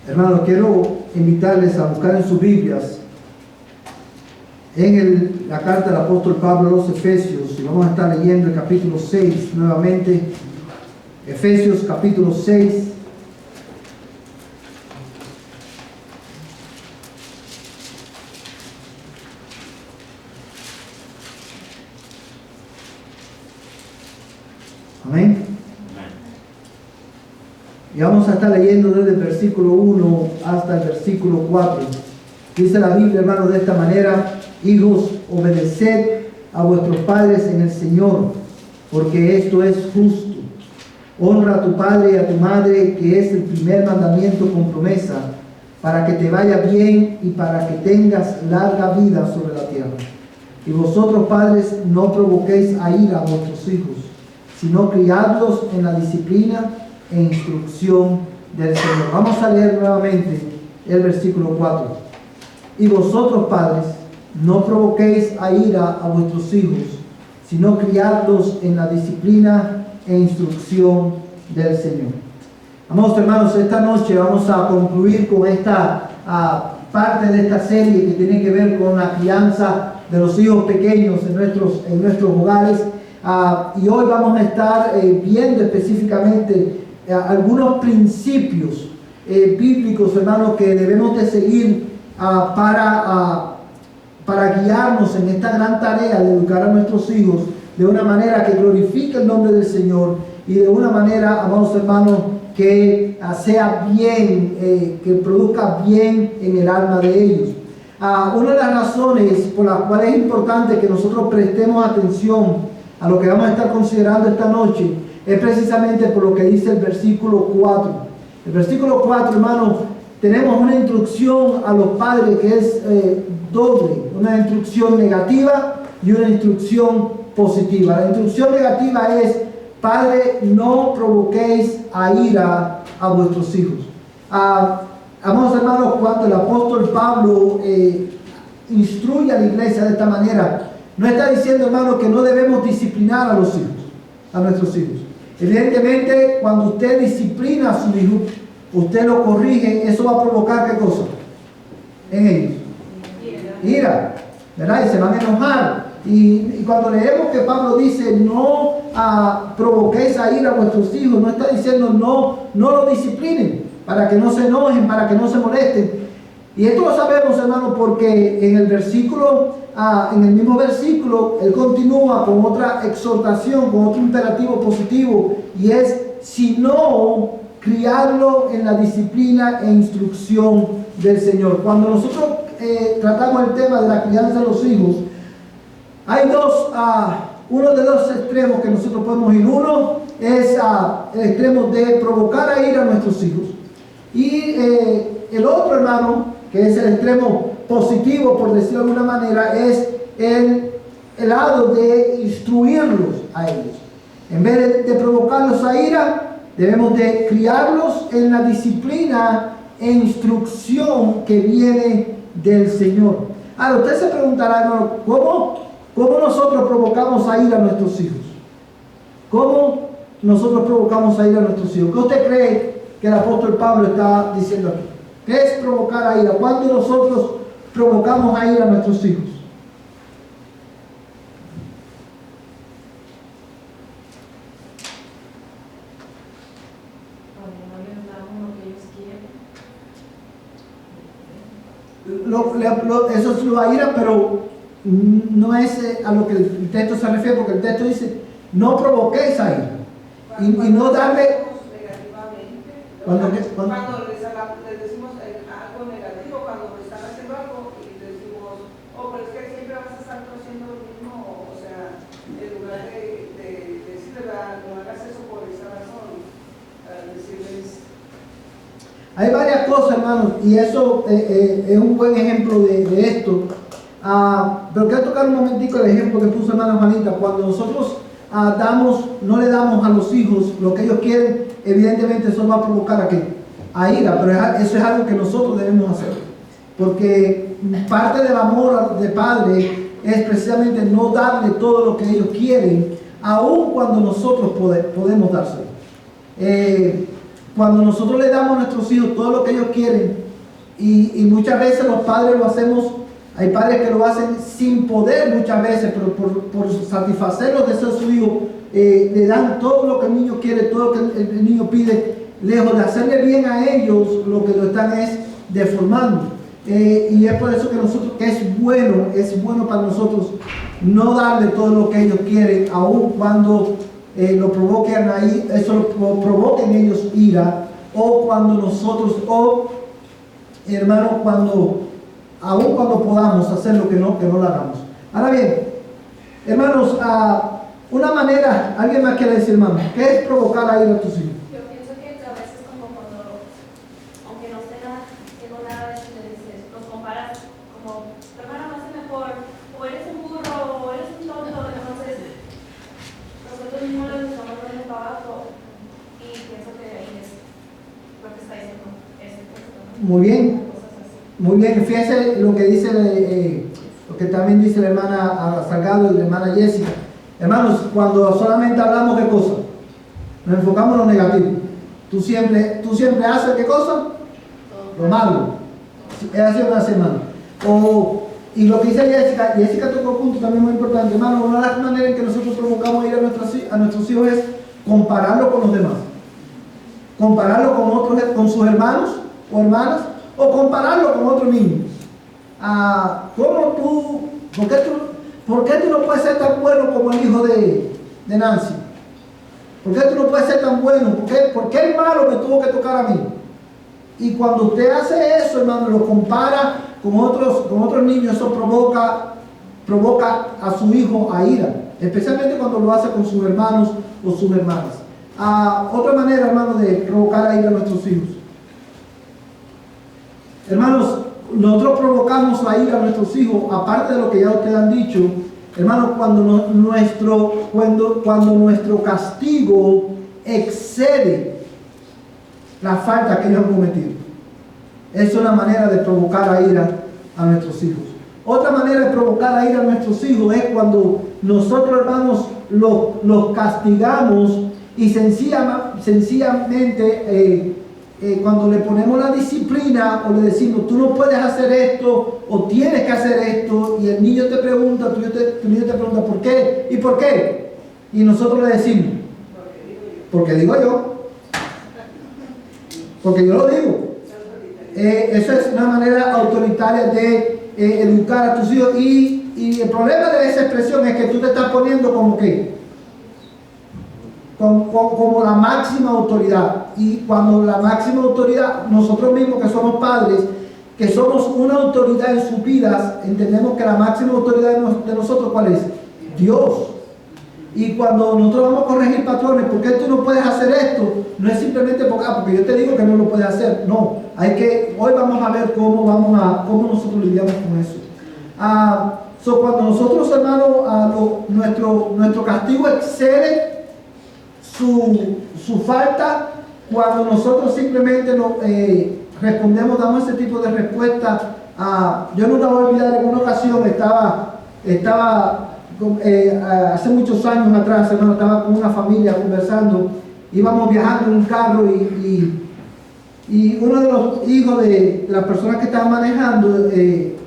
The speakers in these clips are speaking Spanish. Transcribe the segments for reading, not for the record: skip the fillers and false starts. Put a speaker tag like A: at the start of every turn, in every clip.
A: Hermanos, quiero invitarles a buscar en sus Biblias, en la carta del apóstol Pablo a los Efesios, y vamos a estar leyendo el capítulo 6 nuevamente. Efesios capítulo 6. Amén. Y vamos a estar leyendo desde el versículo 1 hasta el versículo 4. Dice la Biblia, hermanos, de esta manera: hijos, obedeced a vuestros padres en el Señor, porque esto es justo. Honra a tu padre y a tu madre, que es el primer mandamiento con promesa, para que te vaya bien y para que tengas larga vida sobre la tierra. Y vosotros, padres, no provoquéis a ira a vuestros hijos, sino criadlos en la disciplina e instrucción del Señor. Vamos a leer nuevamente el versículo 4. Y vosotros, padres, no provoquéis a ira a vuestros hijos, sino criadlos en la disciplina e instrucción del Señor. Amados hermanos, esta noche vamos a concluir con esta parte de esta serie que tiene que ver con la crianza de los hijos pequeños en nuestros hogares. Y hoy vamos a estar viendo específicamente algunos principios bíblicos, hermanos, que debemos de seguir para guiarnos en esta gran tarea de educar a nuestros hijos de una manera que glorifique el nombre del Señor y de una manera, amados hermanos, que sea bien, que produzca bien en el alma de ellos. Una de las razones por las cuales es importante que nosotros prestemos atención a lo que vamos a estar considerando esta noche es precisamente por lo que dice el versículo 4. El versículo 4, hermanos, tenemos una instrucción a los padres que es doble, una instrucción negativa y una instrucción positiva. La instrucción negativa es: padre, no provoquéis a ira a vuestros hijos. Amados hermanos, cuando el apóstol Pablo instruye a la iglesia de esta manera, no está diciendo, hermanos, que no debemos disciplinar a los hijos, a nuestros hijos. Evidentemente, cuando usted disciplina a su hijo, usted lo corrige, eso va a provocar ¿qué cosa? En ellos. Ira, ¿verdad? Y se van a enojar. Y cuando leemos que Pablo dice no provoquéis a ira a vuestros hijos, no está diciendo no lo disciplinen, para que no se enojen, para que no se molesten. Y esto lo sabemos, hermanos, porque en el mismo versículo, él continúa con otra exhortación, con otro imperativo positivo, y es: si no, criarlo en la disciplina e instrucción del Señor. Cuando nosotros tratamos el tema de la crianza de los hijos, hay uno de dos extremos que nosotros podemos ir. Uno es el extremo de provocar a ira a nuestros hijos, y el otro, hermano, que es el extremo positivo, por decirlo de alguna manera, es el lado de instruirlos a ellos. En vez de provocarlos a ira, debemos de criarlos en la disciplina e instrucción que viene del Señor. Ahora, usted se preguntará, hermano, ¿cómo nosotros provocamos a ira a nuestros hijos? ¿Cómo nosotros provocamos a ira a nuestros hijos? ¿Qué usted cree que el apóstol Pablo está diciendo aquí? ¿Qué es provocar a ira? ¿Cuándo nosotros provocamos a ira a nuestros hijos?
B: Cuando no les damos lo que ellos quieren.
A: Eso es lo a ira, pero no es a lo que el texto se refiere, porque el texto dice: no provoquéis a ira. Y no darle... Cuando les
C: decimos algo negativo, cuando están haciendo algo y les decimos: oh, pero es que siempre vas a estar haciendo lo mismo, o sea, en lugar de decirles, no hagas eso por esa razón, decirles...
A: Hay varias cosas, hermanos, y eso es un buen ejemplo de esto. Pero quiero tocar un momentico el ejemplo que puso hermana Juanita. Cuando nosotros no le damos a los hijos lo que ellos quieren, evidentemente eso va a provocar a ira, pero eso es algo que nosotros debemos hacer, porque parte del amor de padre es precisamente no darle todo lo que ellos quieren, aun cuando nosotros podemos dárselo. cuando nosotros le damos a nuestros hijos todo lo que ellos quieren, y muchas veces los padres lo hacemos, hay padres que lo hacen sin poder muchas veces, pero por satisfacer los deseos de su hijo, le dan todo lo que el niño quiere, todo lo que el niño pide, lejos de hacerle bien a ellos, lo que lo están es deformando. Y es por eso que nosotros, que es bueno para nosotros no darle todo lo que ellos quieren, aun cuando lo provoquen ahí, eso lo provoque en ellos ira, o cuando nosotros, hermano, aun cuando podamos hacer lo que no lo hagamos. Ahora bien, hermanos, una manera, alguien más quiere decir, hermano, ¿qué es provocar a ira a tus hijos?
B: Yo pienso que a veces como cuando, aunque no esté haciendo nada, le dices, los comparas como, tu hermano lo hace mejor, o eres un burro, o eres un tonto, entonces nosotros mismos les estamos dando para abajo, y pienso que ahí es lo que está diciendo ese texto, ¿no?
A: Muy bien.
B: Cosas así.
A: Muy bien, fíjese lo que dice, lo que también dice la hermana Salgado y la hermana Jessica. Hermanos, cuando solamente hablamos de cosas, nos enfocamos en lo negativo. Tú siempre haces ¿qué cosa? Lo malo. Es así una semana. Y lo que dice Jessica tocó un punto también muy importante, hermano. Una de las maneras en que nosotros provocamos ir a nuestros hijos es compararlo con los demás. Compararlo con sus hermanos o hermanas, o compararlo con otros niños. ¿Por qué tú no puedes ser tan bueno como el hijo de Nancy? ¿Por qué tú no puedes ser tan bueno? ¿Por qué el malo me tuvo que tocar a mí? Y cuando usted hace eso, hermano, lo compara con otros niños, eso provoca a su hijo a ira, especialmente cuando lo hace con sus hermanos o sus hermanas. Otra manera, hermano, de provocar a ira a nuestros hijos. Hermanos, nosotros provocamos la ira a nuestros hijos, aparte de lo que ya ustedes han dicho, hermanos, cuando nuestro castigo excede la falta que ellos han cometido. Es una manera de provocar a ira a nuestros hijos. Otra manera de provocar a ira a nuestros hijos es cuando nosotros, hermanos, los castigamos y sencillamente cuando le ponemos la disciplina o le decimos, tú no puedes hacer esto o tienes que hacer esto, y el niño te pregunta, tu niño te pregunta, ¿por qué? ¿Y por qué? Y nosotros le decimos, porque digo yo. Porque yo lo digo. Eso es una manera autoritaria de educar a tus hijos, y el problema de esa expresión es que tú te estás poniendo como que como la máxima autoridad, y cuando la máxima autoridad, nosotros mismos que somos padres, que somos una autoridad en sus vidas, entendemos que la máxima autoridad de nosotros, ¿cuál es? Dios. Y cuando nosotros vamos a corregir patrones, ¿por qué tú no puedes hacer esto? No es simplemente porque yo te digo que no lo puedes hacer. No, hoy vamos a ver cómo nosotros lidiamos con eso. Cuando nosotros, hermanos, nuestro castigo excede su falta, cuando nosotros simplemente damos ese tipo de respuesta. Yo nunca voy a olvidar, en una ocasión estaba hace muchos años atrás, hermano, estaba con una familia conversando, íbamos viajando en un carro, y uno de los hijos de las personas que estaban manejando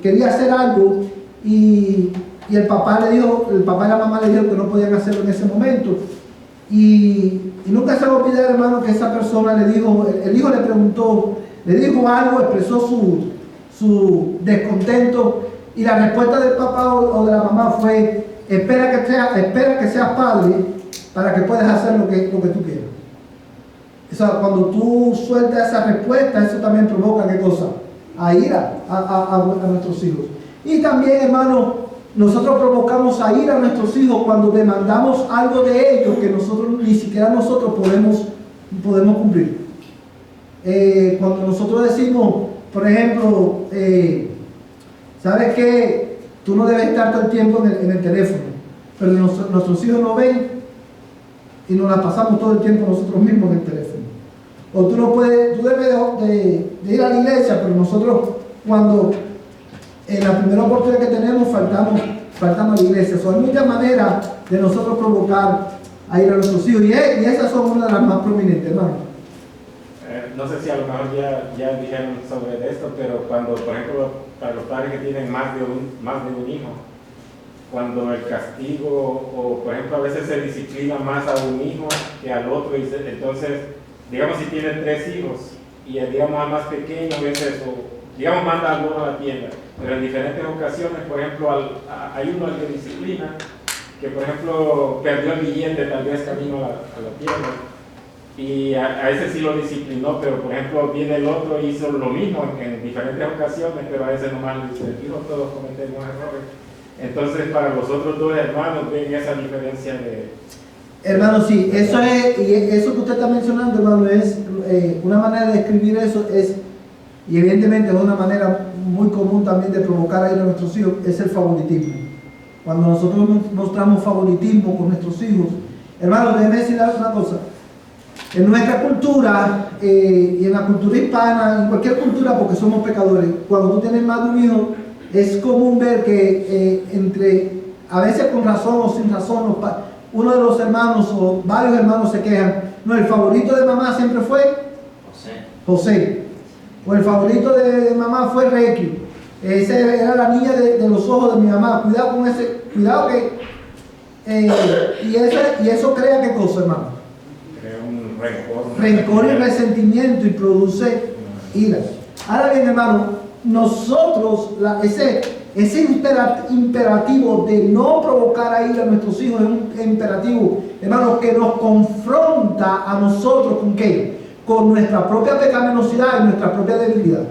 A: quería hacer algo, y el papá y la mamá le dijeron que no podían hacerlo en ese momento. Y nunca se va a olvidar, hermano, que esa persona le dijo, el hijo le preguntó, le dijo algo, expresó su descontento, y la respuesta del papá o de la mamá fue, espera que seas padre para que puedas hacer lo que tú quieras. O sea, cuando tú sueltas esa respuesta, eso también provoca, ¿qué cosa? A ira a nuestros hijos. Y también, hermano, nosotros provocamos a ira a nuestros hijos cuando demandamos algo de ellos que ni siquiera nosotros podemos cumplir. Cuando nosotros decimos, por ejemplo, ¿sabes qué? Tú no debes estar todo el tiempo en el teléfono, pero nuestros hijos no ven y nos la pasamos todo el tiempo nosotros mismos en el teléfono. O tú debes de ir a la iglesia, pero nosotros, cuando en la primera oportunidad que tenemos, faltamos a la iglesia. Hay muchas maneras de nosotros provocar a ir a nuestros hijos, y esas son una de las más prominentes, hermano.
D: No sé si a lo mejor ya dijeron sobre esto, pero cuando, por ejemplo, para los padres que tienen más de un hijo, cuando el castigo, o por ejemplo a veces se disciplina más a un hijo que al otro, entonces, digamos si tienen 3 hijos, y digamos al más pequeño a veces, digamos manda a alguno a la tienda, pero en diferentes ocasiones, por ejemplo, hay uno al que disciplina, que por ejemplo perdió el billete tal vez camino a la tienda, y a ese sí lo disciplinó, pero por ejemplo viene el otro y hizo lo mismo en diferentes ocasiones, pero a ese nomás le dice, hijo, todos cometemos errores. Entonces para los otros 2 hermanos ven esa diferencia de...
A: Hermano, sí, eso es, y eso que usted está mencionando, hermano, es una manera de escribir eso, y evidentemente es una manera muy común también de provocar a ir a nuestros hijos, es el favoritismo. Cuando nosotros mostramos favoritismo con nuestros hijos, hermano, déjeme decirle una cosa. En nuestra cultura, y en la cultura hispana, en cualquier cultura, porque somos pecadores, cuando tú tienes más de un hijo, es común ver que a veces con razón o sin razón, uno de los hermanos o varios hermanos se quejan. No, el favorito de mamá siempre fue José. O el favorito de mamá fue Reiki. Esa era la niña de los ojos de mi mamá. Cuidado con ese, cuidado que... y eso crea qué cosa, hermano.
D: Crea un
A: rencor y resentimiento, y produce ira. Ahora bien, hermano, nosotros, ese imperativo de no provocar a ira a nuestros hijos es un imperativo, hermano, que nos confronta a nosotros ¿con qué? Con nuestra propia pecaminosidad y nuestra propia debilidad.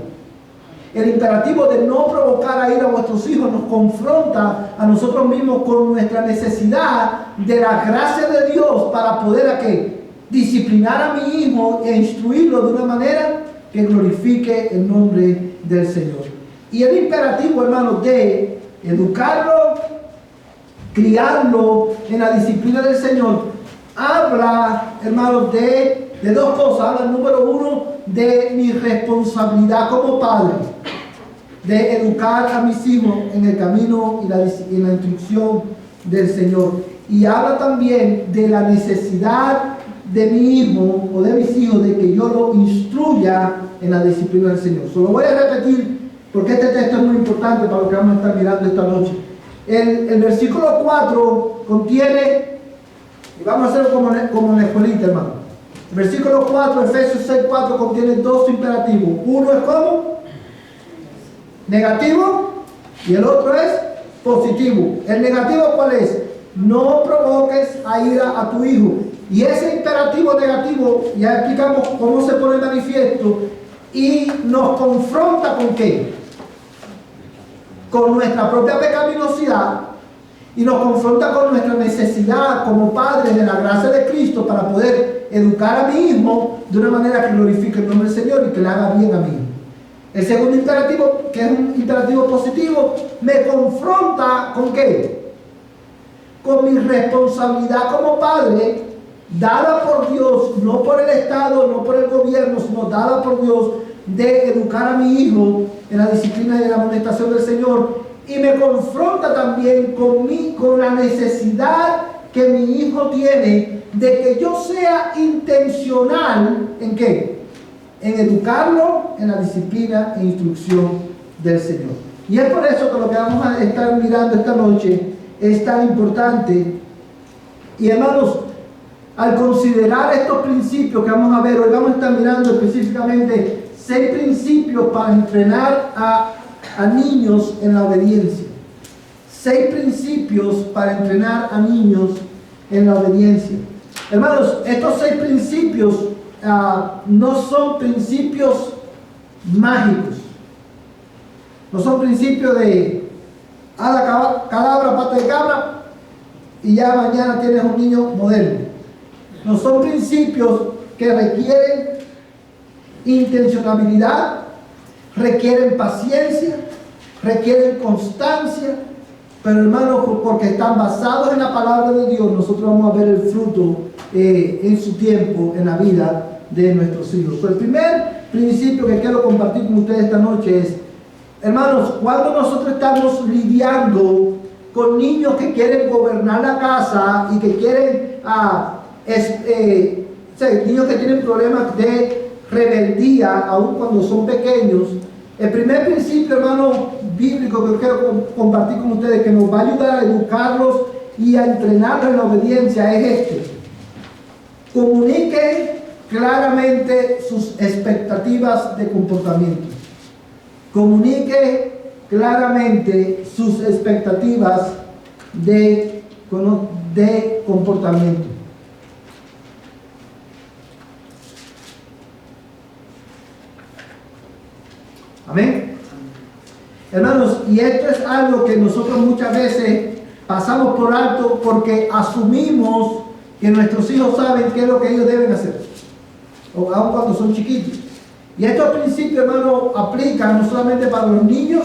A: El imperativo de no provocar a ira a vuestros hijos nos confronta a nosotros mismos con nuestra necesidad de la gracia de Dios para poder ¿a qué? Disciplinar a mi hijo e instruirlo de una manera que glorifique el nombre del Señor. Y el imperativo, hermanos, de educarlo, criarlo en la disciplina del Señor, habla, hermanos, de 2 cosas. Habla, número 1, de mi responsabilidad como padre, de educar a mis hijos en el camino y la instrucción del Señor. Y habla también de la necesidad de mi hijo o de mis hijos de que yo lo instruya en la disciplina del Señor. Solo voy a repetir porque este texto es muy importante para lo que vamos a estar mirando esta noche. El versículo 4 contiene, y vamos a hacerlo como en la escuelita, hermano. El versículo 4, Efesios 6:4, contiene 2 imperativos. Uno es ¿cómo? Negativo, y el otro es positivo. ¿El negativo cuál es? No provoques a ira a tu hijo. Y ese imperativo negativo, ya explicamos cómo se pone manifiesto, y nos confronta ¿con qué? Con nuestra propia pecaminosidad, y nos confronta con nuestra necesidad como padres de la gracia de Cristo para poder educar a mi hijo de una manera que glorifique el nombre del Señor y que le haga bien a mi hijo. El segundo imperativo, que es un imperativo positivo, me confronta ¿con qué? Con mi responsabilidad como padre, dada por Dios, no por el Estado, no por el gobierno, sino dada por Dios, de educar a mi hijo en la disciplina y la amonestación del Señor. Y me confronta también con la necesidad que mi hijo tiene de que yo sea intencional ¿en qué? En educarlo en la disciplina e instrucción del Señor. Y es por eso que lo que vamos a estar mirando esta noche es tan importante. Y hermanos, al considerar estos principios que vamos a ver, hoy vamos a estar mirando específicamente 6 principios para entrenar a niños en la obediencia. 6 principios para entrenar a niños en la obediencia. Hermanos, estos 6 principios no son principios mágicos. No son principios de a la cadabra, pata de cabra, y ya mañana tienes un niño moderno. No son principios que requieren intencionalidad, requieren paciencia, requieren constancia, pero hermanos, porque están basados en la palabra de Dios, nosotros vamos a ver el fruto en su tiempo, en la vida de nuestros hijos. El primer principio que quiero compartir con ustedes esta noche es, hermanos, cuando nosotros estamos lidiando con niños que quieren gobernar la casa y que quieren, niños que tienen problemas de rebeldía, aun cuando son pequeños, el primer principio, hermano, bíblico que quiero compartir con ustedes, que nos va a ayudar a educarlos y a entrenarlos en la obediencia, es este: comuniquen claramente sus expectativas de comportamiento. Comunique claramente sus expectativas de comportamiento. Amén. Hermanos, y esto es algo que nosotros muchas veces pasamos por alto porque asumimos que nuestros hijos saben qué es lo que ellos deben hacer, o aun cuando son chiquitos. Y estos principios, hermano, aplican no solamente para los niños,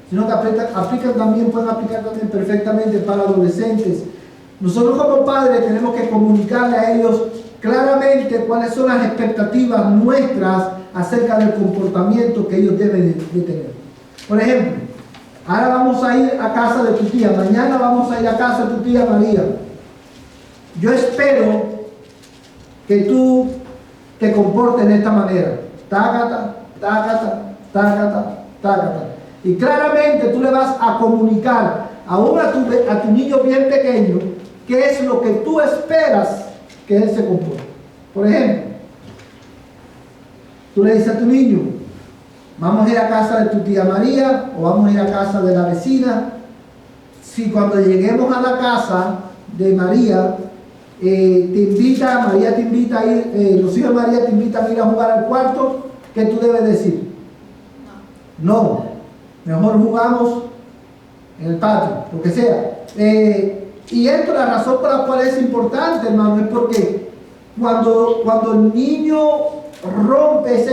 A: sino que pueden aplicar también perfectamente para adolescentes. Nosotros como padres tenemos que comunicarle a ellos claramente cuáles son las expectativas nuestras acerca del comportamiento que ellos deben de tener. Por ejemplo, ahora vamos a ir a casa de tu tía, mañana vamos a ir a casa de tu tía María. Yo espero que tú te comportes de esta manera. Tácata, tácata, tácata, tácata. Y claramente tú le vas a comunicar aún a tu niño bien pequeño qué es lo que tú esperas que él se comporte. Por ejemplo, tú le dices a tu niño: vamos a ir a casa de tu tía María o vamos a ir a casa de la vecina. Si cuando lleguemos a la casa de María, María te invita a ir, los hijos de María te invitan a ir a jugar al cuarto, ¿qué tú debes decir? No, mejor jugamos en el patio, lo que sea. Y esto, la razón por la cual es importante, hermano, es porque cuando el niño rompe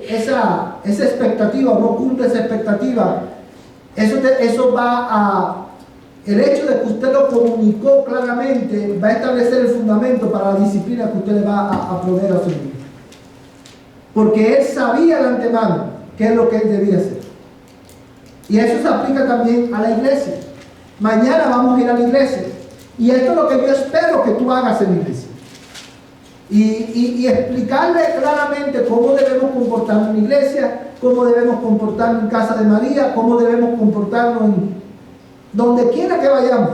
A: esa expectativa, no cumple esa expectativa, eso va a... El hecho de que usted lo comunicó claramente va a establecer el fundamento para la disciplina que usted le va a proveer a su niño. Porque él sabía de antemano qué es lo que él debía hacer. Y eso se aplica también a la iglesia. Mañana vamos a ir a la iglesia. Y esto es lo que yo espero que tú hagas en la iglesia. Y explicarle claramente cómo debemos comportarnos en la iglesia, cómo debemos comportarnos en casa de María, cómo debemos comportarnos en donde quiera que vayamos.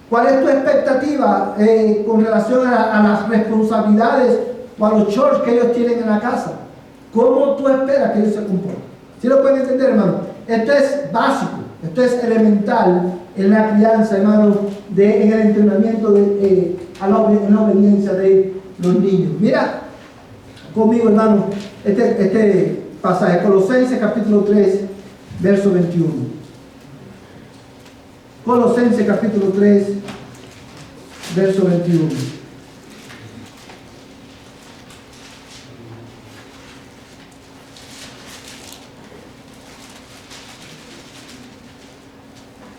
A: ¿Cuál es tu expectativa con relación a las responsabilidades o a los chores que ellos tienen en la casa? ¿Cómo tú esperas que ellos se comporten? ¿Sí lo pueden entender, hermano? Esto es básico, esto es elemental en la crianza, hermano, en el entrenamiento en la obediencia de los niños. Mira conmigo, hermano, este pasaje, Colosenses capítulo 3, verso 21. Colosenses capítulo 3, verso 21.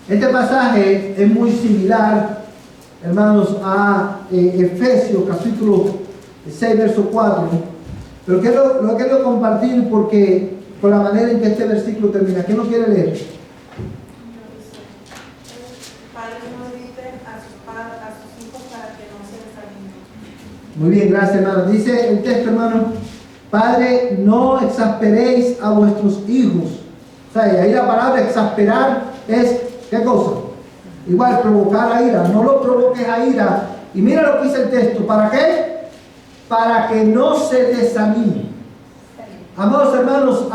A: Este pasaje es muy similar, hermanos, a Efesios capítulo 6, verso 4. Pero lo quiero compartir porque por la manera en que este versículo termina. ¿Quién lo quiere leer? Muy bien, gracias, hermano. Dice el texto, hermano: Padre, no exasperéis a vuestros hijos. O sea, ahí la palabra exasperar es, ¿qué cosa? Igual, provocar a ira. No lo provoques a ira. Y mira lo que dice el texto. ¿Para qué? Para que no se desanime. Amados hermanos,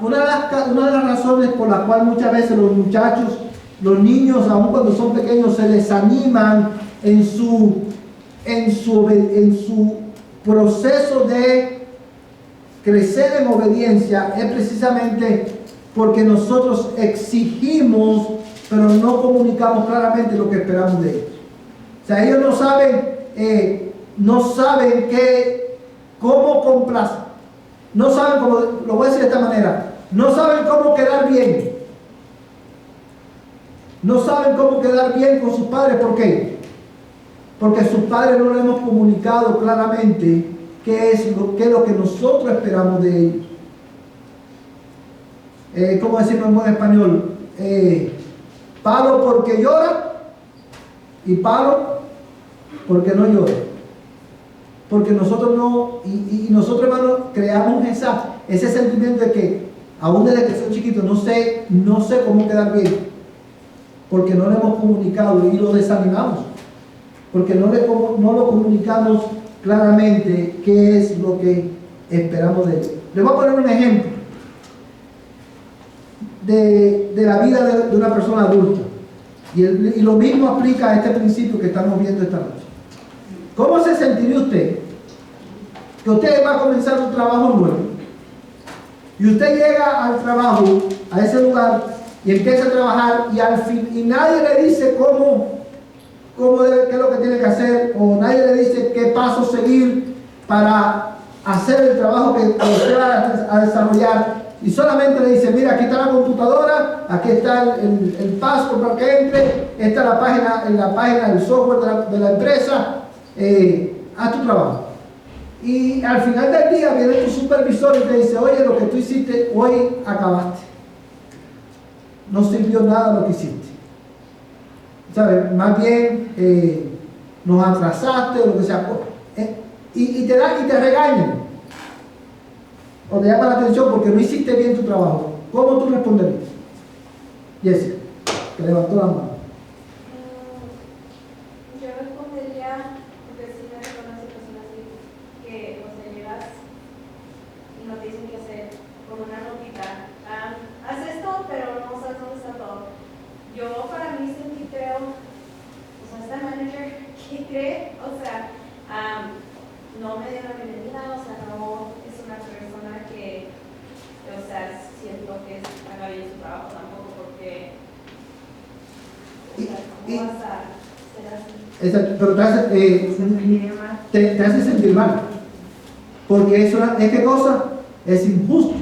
A: una de las razones por la cual muchas veces los muchachos, los niños, aun cuando son pequeños, se desaniman en su proceso de crecer en obediencia, es precisamente porque nosotros exigimos, pero no comunicamos claramente lo que esperamos de ellos. O sea, ellos no saben cómo complacer, no saben cómo, lo voy a decir de esta manera, no saben cómo quedar bien. No saben cómo quedar bien con sus padres. ¿Por qué? Porque sus padres no le hemos comunicado claramente qué es lo que nosotros esperamos de ellos. ¿Cómo decirlo en buen español? Palo porque llora y palo porque no llora. porque nosotros no, y nosotros, hermanos, creamos ese sentimiento de que, aún desde que soy chiquito, no sé cómo quedar bien, porque no le hemos comunicado y lo desanimamos, porque no lo comunicamos claramente qué es lo que esperamos de él. Les voy a poner un ejemplo de la vida de una persona adulta, y lo mismo aplica a este principio que estamos viendo esta noche. ¿Cómo se sentiría usted que usted va a comenzar un trabajo nuevo y usted llega al trabajo, a ese lugar, y empieza a trabajar y al fin, y nadie le dice qué es lo que tiene que hacer, o nadie le dice qué pasos seguir para hacer el trabajo que usted va a desarrollar, y solamente le dice, mira, aquí está la computadora, aquí está el password para que entre, esta es la página del software de la empresa, haz tu trabajo. Y al final del día viene tu supervisor y te dice, oye, lo que tú hiciste hoy acabaste, no sirvió nada lo que hiciste, ¿sabes? Más bien nos atrasaste o lo que sea, y te regañan o te llaman la atención porque no hiciste bien tu trabajo. ¿Cómo tú responderías? Jessica, que levantó la mano.
B: Yo respondería, porque sí me reconoce personas así, que, o sea, llegas y no te dicen qué hacer, con una notita. Haz esto, pero no sabes dónde está todo. Yo, para mí, sí creo, o sea, esta manager que cree, o sea, no me dio la bienvenida, o sea, no es una persona que, o sea, siento que haga bien su trabajo tampoco, porque, o sea, ¿cómo vas a ser así?
A: Exacto, pero te hace sentir mal, porque es que cosa, es injusto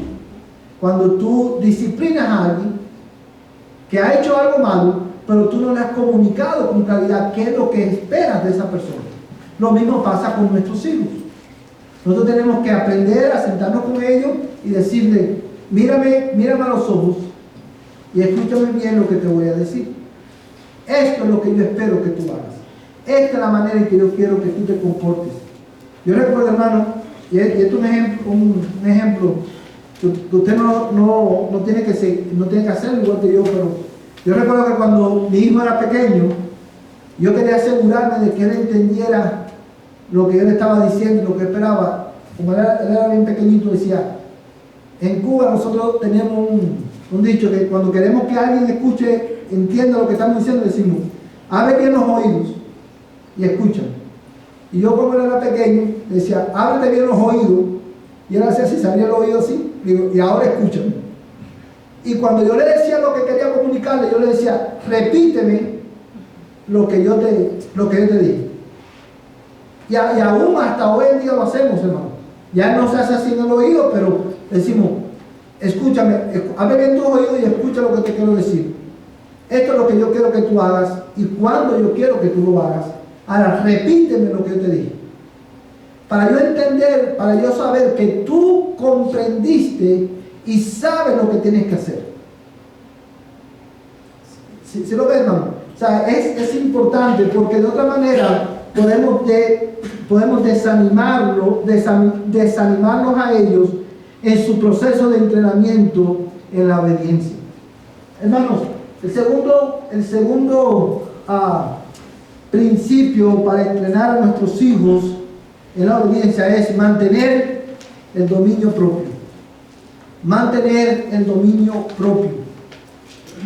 A: cuando tú disciplinas a alguien que ha hecho algo malo, pero tú no le has comunicado con claridad qué es lo que esperas de esa persona. Lo mismo pasa con nuestros hijos. Nosotros tenemos que aprender a sentarnos con ellos y decirle, mírame a los ojos y escúchame bien lo que te voy a decir. Esto es lo que yo espero que tú hagas. Esta es la manera en que yo quiero que tú te comportes. Yo recuerdo, hermano, y esto es un ejemplo que usted no tiene que hacerlo igual que yo, pero yo recuerdo que cuando mi hijo era pequeño, yo quería asegurarme de que él entendiera lo que yo le estaba diciendo, lo que esperaba. Como él era bien pequeñito, decía, en Cuba nosotros tenemos un dicho que cuando queremos que alguien escuche, entienda lo que estamos diciendo, decimos, abre bien los oídos y escucha. Y yo, como él era pequeño, decía, ábrete bien los oídos, y él hacía así, se abría el oído así, digo, y ahora escúchame. Y cuando yo le decía lo que quería comunicarle, yo le decía, repíteme lo que yo te dije. Y aún hasta hoy en día lo hacemos, hermano. Ya no se hace así en el oído, pero decimos, escúchame, abre bien tus oídos y escucha lo que te quiero decir. Esto es lo que yo quiero que tú hagas y cuando yo quiero que tú lo hagas. Ahora repíteme lo que yo te dije. Para yo entender, para yo saber que tú comprendiste y sabes lo que tienes que hacer. ¿Sí lo ves, hermano? O sea, es importante porque de otra manera podemos desanimarnos a ellos en su proceso de entrenamiento en la obediencia. Hermanos, el segundo principio para entrenar a nuestros hijos en la obediencia es mantener el dominio propio. Mantener el dominio propio.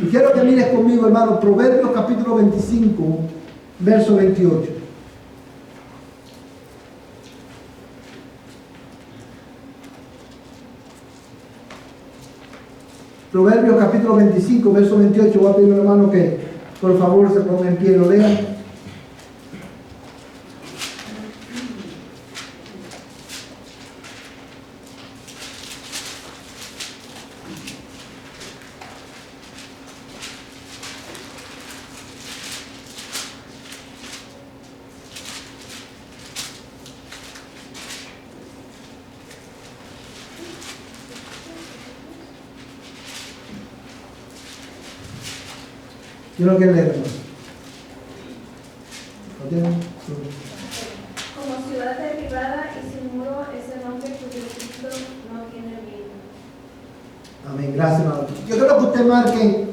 A: Y quiero que mires conmigo, hermano, Proverbios capítulo 25, verso 28. Proverbios capítulo 25, verso 28. Voy a pedir, hermano, que por favor se ponga en pie y lo lean. Yo no quiero leer, hermano. ¿Lo tienen?
B: Como ciudad derribada
A: Amén, gracias, hermano. Yo creo que usted marque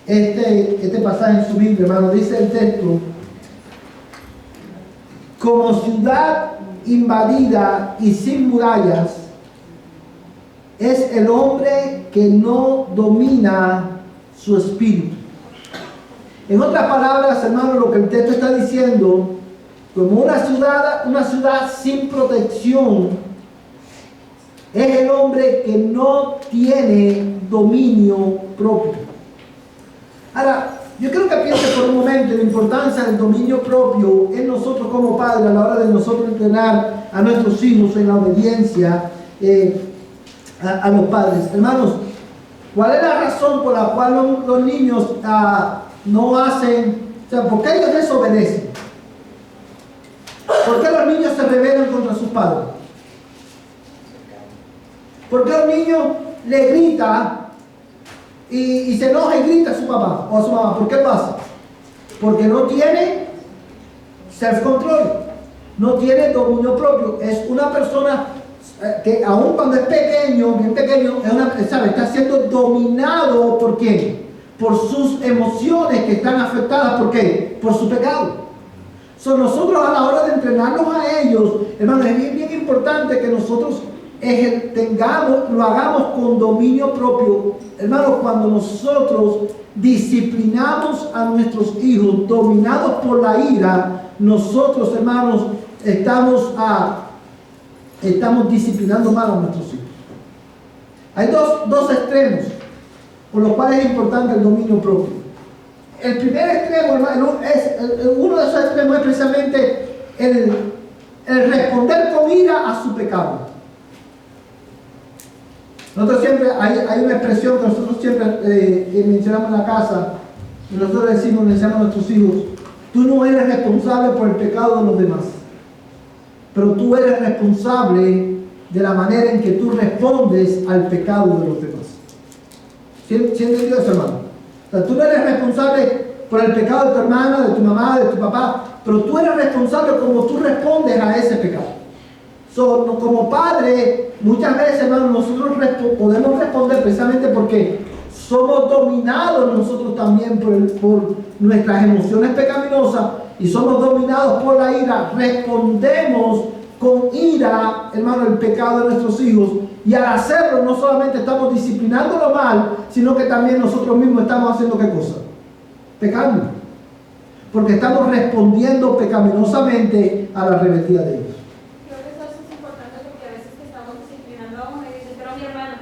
A: este pasaje en su Biblia, hermano. Dice el texto: como ciudad invadida y sin murallas es el hombre que no domina su espíritu. En otras palabras, hermano, lo que el texto está diciendo, como una ciudad sin protección, es el hombre que no tiene dominio propio. Ahora, yo creo que piense por un momento en la importancia del dominio propio en nosotros como padres, a la hora de nosotros entrenar a nuestros hijos en la obediencia a los padres. Hermanos, ¿cuál es la razón por la cual los niños no hacen, o sea, por qué ellos desobedecen? ¿Por qué los niños se rebelan contra sus padres? ¿Por qué los niños le gritan y se enoja y grita a su papá o a su mamá? ¿Por qué lo hace? Porque no tiene self-control, no tiene dominio propio. Es una persona que aun cuando es pequeño, bien pequeño, está siendo dominado ¿por quién? Por sus emociones que están afectadas. ¿Por qué? Por su pecado. Nosotros a la hora de entrenarlos a ellos, hermanos, es bien importante que nosotros lo hagamos con dominio propio. Hermanos, cuando nosotros disciplinamos a nuestros hijos dominados por la ira, nosotros, hermanos, estamos disciplinando mal a nuestros hijos. Hay dos extremos por los cuales es importante el dominio propio. El primer extremo, hermano, uno de esos extremos es precisamente el responder con ira a su pecado. Nosotros siempre, hay una expresión que nosotros siempre mencionamos en la casa, y nosotros le decimos a nuestros hijos: tú no eres responsable por el pecado de los demás, pero tú eres responsable de la manera en que tú respondes al pecado de los demás. ¿Sí entendió eso, hermano? O sea, tú no eres responsable por el pecado de tu hermana, de tu mamá, de tu papá, pero tú eres responsable como tú respondes a ese pecado. Como padre, muchas veces, hermano, nosotros podemos responder precisamente porque somos dominados nosotros también por nuestras emociones pecaminosas y somos dominados por la ira. Respondemos con ira, hermano, el pecado de nuestros hijos, y al hacerlo no solamente estamos disciplinándolo mal, sino que también nosotros mismos estamos haciendo ¿qué cosa? Pecando, porque estamos respondiendo pecaminosamente a la rebeldía de ellos.
B: Creo que eso es importante porque a veces que estamos disciplinando a una y dicen: pero mi hermana,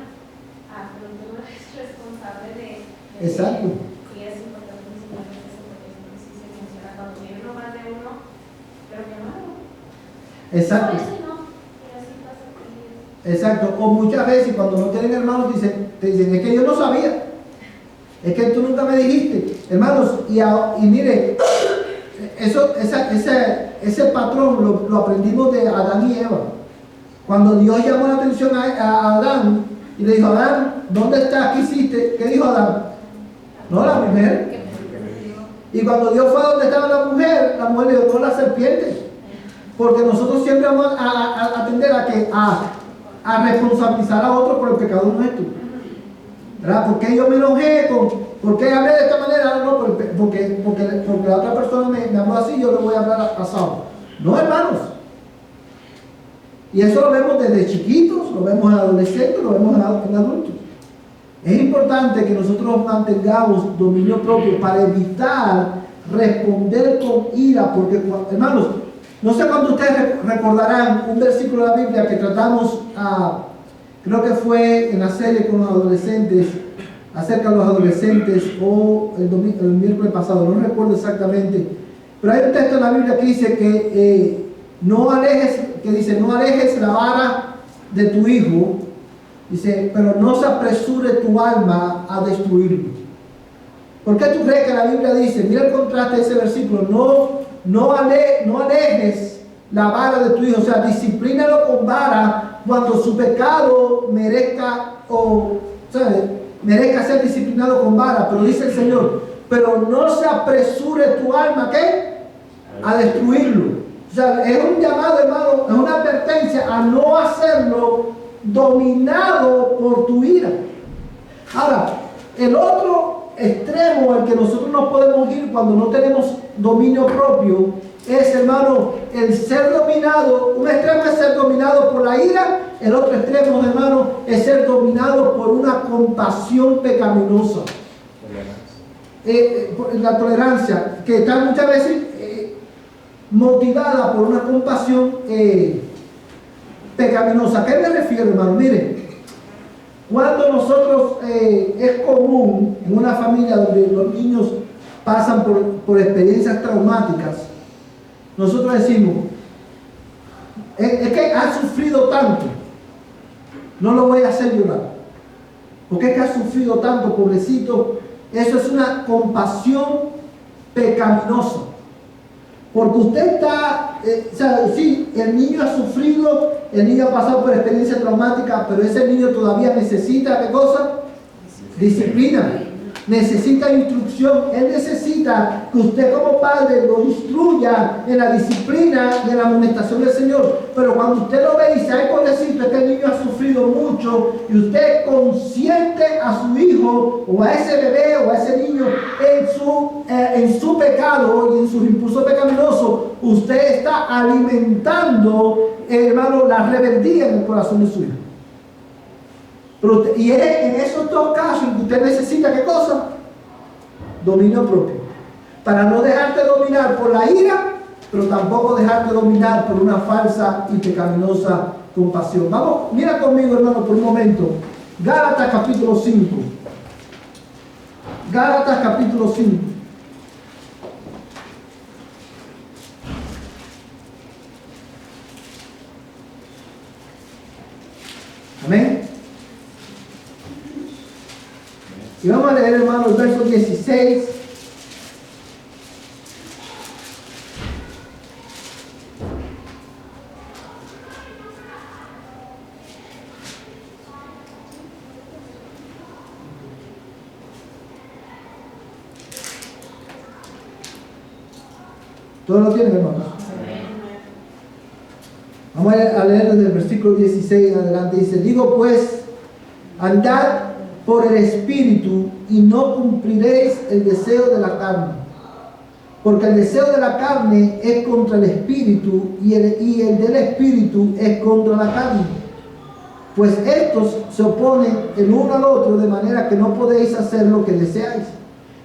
B: pero tú no eres responsable de
A: Exacto.
B: Y es importante enseñarles eso porque sí se menciona cuando viene uno más de uno, pero mi hermano.
A: Exacto. Exacto. O muchas veces cuando no tienen hermanos te dicen: es que yo no sabía, es que tú nunca me dijiste. Hermanos, y mire, ese patrón lo aprendimos de Adán y Eva. Cuando Dios llamó la atención a Adán y le dijo: Adán, ¿dónde estás? ¿Qué hiciste? ¿Qué dijo Adán? No, la mujer. Y cuando Dios fue a donde estaba la mujer le dijo: no, la serpiente. Porque nosotros siempre vamos a tender a responsabilizar a otro por el pecado nuestro, ¿verdad? ¿Por qué yo me enojé? ¿Por qué hablé de esta manera? No, porque la otra persona me habló así, yo le voy a hablar asado. No, hermanos. Y eso lo vemos desde chiquitos, lo vemos en adolescentes, lo vemos en adultos. Es importante que nosotros mantengamos dominio propio para evitar responder con ira, porque, hermanos, no sé cuándo ustedes recordarán un versículo de la Biblia que tratamos, creo que fue en la serie con los adolescentes, acerca de los adolescentes, o el miércoles pasado, no recuerdo exactamente, pero hay un texto en la Biblia que dice que no alejes la vara de tu hijo, dice, pero no se apresure tu alma a destruirlo. ¿Por qué tú crees que la Biblia dice? Mira el contraste de ese versículo: no alejes la vara de tu hijo, o sea, disciplínalo con vara cuando su pecado merezca ser disciplinado con vara. Pero dice el Señor: pero no se apresure tu alma, ¿qué? A destruirlo. O sea, es un llamado, hermano, es una advertencia a no hacerlo dominado por tu ira. Ahora, el otro extremo al que nosotros no podemos ir cuando no tenemos dominio propio es, hermano, el ser dominado. Un extremo es ser dominado por la ira, el otro extremo, hermano, es ser dominado por una compasión pecaminosa. La tolerancia, que está muchas veces motivada por una compasión pecaminosa. ¿A qué me refiero, hermano? Miren, cuando nosotros, es común en una familia donde los niños pasan por experiencias traumáticas, nosotros decimos, es que ha sufrido tanto, no lo voy a hacer llorar, porque es que ha sufrido tanto, pobrecito. Eso es una compasión pecaminosa. Porque usted está, o sea, sí, el niño ha sufrido, el niño ha pasado por experiencia traumática, pero ese niño todavía necesita, ¿qué cosa? Disciplina. Necesita instrucción. Él necesita que usted como padre lo instruya en la disciplina y en la amonestación del Señor. Pero cuando usted lo ve y dice, ay, pobrecito, este niño ha sufrido mucho, y usted consiente a su hijo o a ese bebé o a ese niño en su pecado y en sus impulsos pecaminosos, usted está alimentando, hermano, la rebeldía en el corazón de su hijo. Y es en esos dos casos en que usted necesita, ¿qué cosa? Dominio propio. Para no dejarte dominar por la ira, pero tampoco dejarte dominar por una falsa y pecaminosa compasión. Vamos, mira conmigo, hermano, por un momento. Gálatas capítulo 5. Gálatas capítulo 5. Amén. Y vamos a leer, hermano, el verso 16. ¿Todos lo tienen, hermano? Vamos a leer desde el versículo 16 en adelante. Dice, digo pues, andad por el Espíritu y no cumpliréis el deseo de la carne. Porque el deseo de la carne es contra el Espíritu y el del Espíritu es contra la carne. Pues estos se oponen el uno al otro de manera que no podéis hacer lo que deseáis.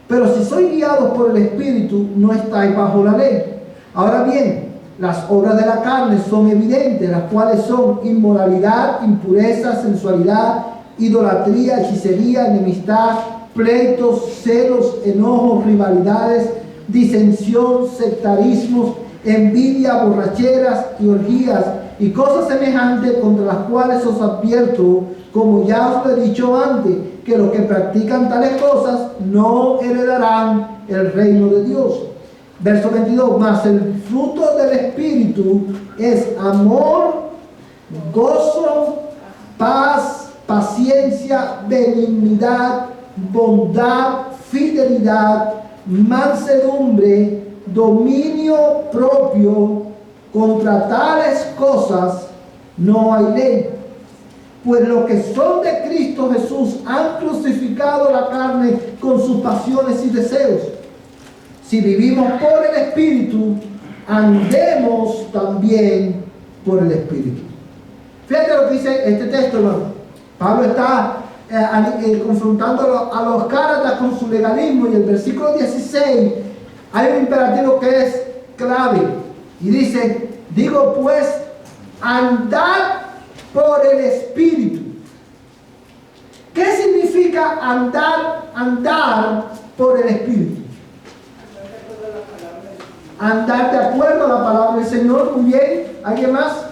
A: Pero si sois guiados por el Espíritu, no estáis bajo la ley. Ahora bien, las obras de la carne son evidentes, las cuales son inmoralidad, impureza, sensualidad, idolatría, hechicería, enemistad, pleitos, celos, enojos, rivalidades, disensión, sectarismos, envidia, borracheras y orgías y cosas semejantes, contra las cuales os advierto, como ya os lo he dicho antes, que los que practican tales cosas no heredarán el reino de Dios. Verso 22, mas el fruto del Espíritu es amor, gozo, paz, paciencia, benignidad, bondad, fidelidad, mansedumbre, dominio propio. Contra tales cosas no hay ley. Pues los que son de Cristo Jesús han crucificado la carne con sus pasiones y deseos. Si vivimos por el Espíritu, andemos también por el Espíritu. Fíjate lo que dice este texto, hermano. Pablo está confrontando a los Gálatas con su legalismo, y el versículo 16 hay un imperativo que es clave y dice, digo pues, andad por el Espíritu. ¿Qué significa andar por el Espíritu? Andar de acuerdo a la palabra del Señor. Muy bien. ¿Alguien más?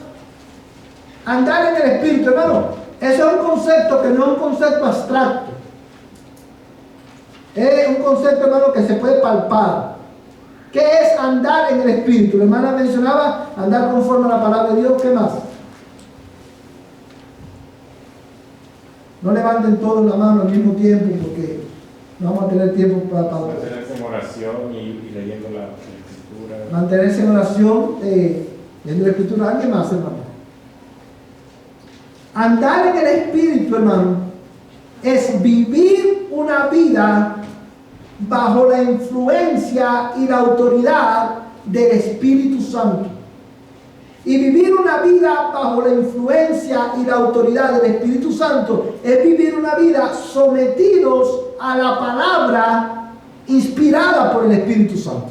A: Andar en el Espíritu, hermano. Eso es un concepto que no es un concepto abstracto. Es un concepto, hermano, que se puede palpar. ¿Qué es andar en el Espíritu? La hermana mencionaba andar conforme a la palabra de Dios. ¿Qué más? No levanten todos la mano al mismo tiempo, porque no vamos a tener tiempo para
D: mantenerse en oración y leyendo la Escritura.
A: Mantenerse en oración, leyendo la Escritura. ¿Alguien más, hermano? Andar en el Espíritu, hermano, es vivir una vida bajo la influencia y la autoridad del Espíritu Santo. Y vivir una vida bajo la influencia y la autoridad del Espíritu Santo es vivir una vida sometidos a la palabra inspirada por el Espíritu Santo.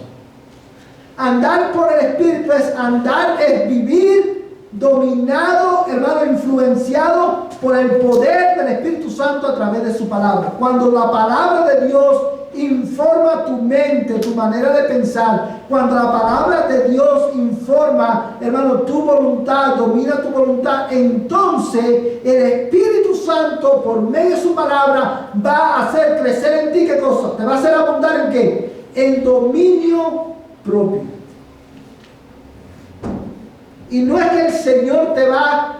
A: Andar por el Espíritu es vivir dominado, hermano, influenciado por el poder del Espíritu Santo a través de su palabra. Cuando la palabra de Dios informa tu mente, tu manera de pensar, cuando la palabra de Dios informa, hermano, tu voluntad, domina tu voluntad, entonces el Espíritu Santo, por medio de su palabra, va a hacer crecer en ti, ¿qué cosa? Te va a hacer abundar ¿en qué? En dominio propio. Y no es que el Señor te va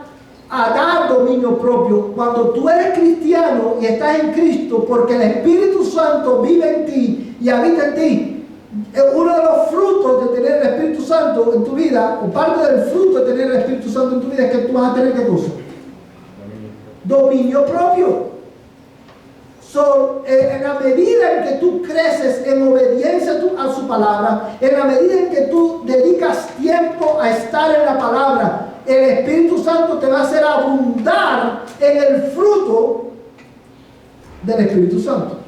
A: a dar dominio propio. Cuando tú eres cristiano y estás en Cristo, porque el Espíritu Santo vive en ti y habita en ti, uno de los frutos de tener el Espíritu Santo en tu vida, o parte del fruto de tener el Espíritu Santo en tu vida, es que tú vas a tener ¿qué cosa? Dominio propio. En la medida en que tú creces en obediencia a su palabra, en la medida en que tú dedicas tiempo a estar en la palabra, el Espíritu Santo te va a hacer abundar en el fruto del Espíritu Santo.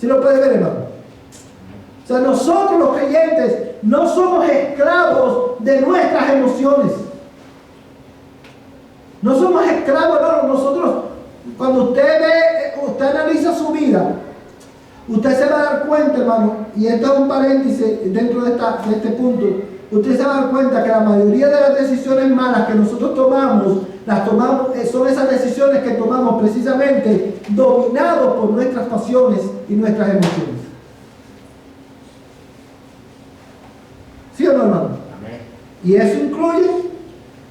A: ¿Sí lo puedes ver, hermano? O sea, nosotros los creyentes no somos esclavos de nuestras emociones. No somos esclavos, hermano. Nosotros, cuando usted analiza su vida, usted se va a dar cuenta, hermano, y esto es un paréntesis dentro de este punto, usted se va a dar cuenta que la mayoría de las decisiones malas que nosotros tomamos, son esas decisiones que tomamos precisamente dominados por nuestras pasiones y nuestras emociones. ¿Sí o no, hermano?
D: Amén.
A: Y eso incluye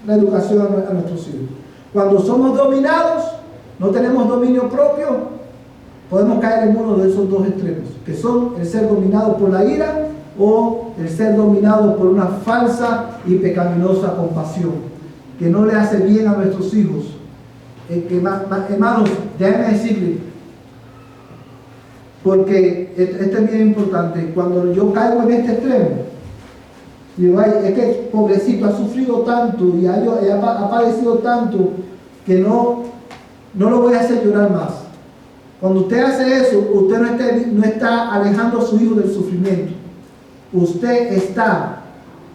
A: la educación a nuestros hijos. Cuando somos dominados, no tenemos dominio propio, podemos caer en uno de esos dos extremos, que son el ser dominado por la ira o el ser dominado por una falsa y pecaminosa compasión, que no le hace bien a nuestros hijos. Hermanos, déjenme decirles, porque esto es bien importante, cuando yo caigo en este extremo, digo, ay, es que pobrecito ha sufrido tanto y ha padecido tanto que no lo voy a hacer llorar más. Cuando usted hace eso, usted no está alejando a su hijo del sufrimiento. Usted está,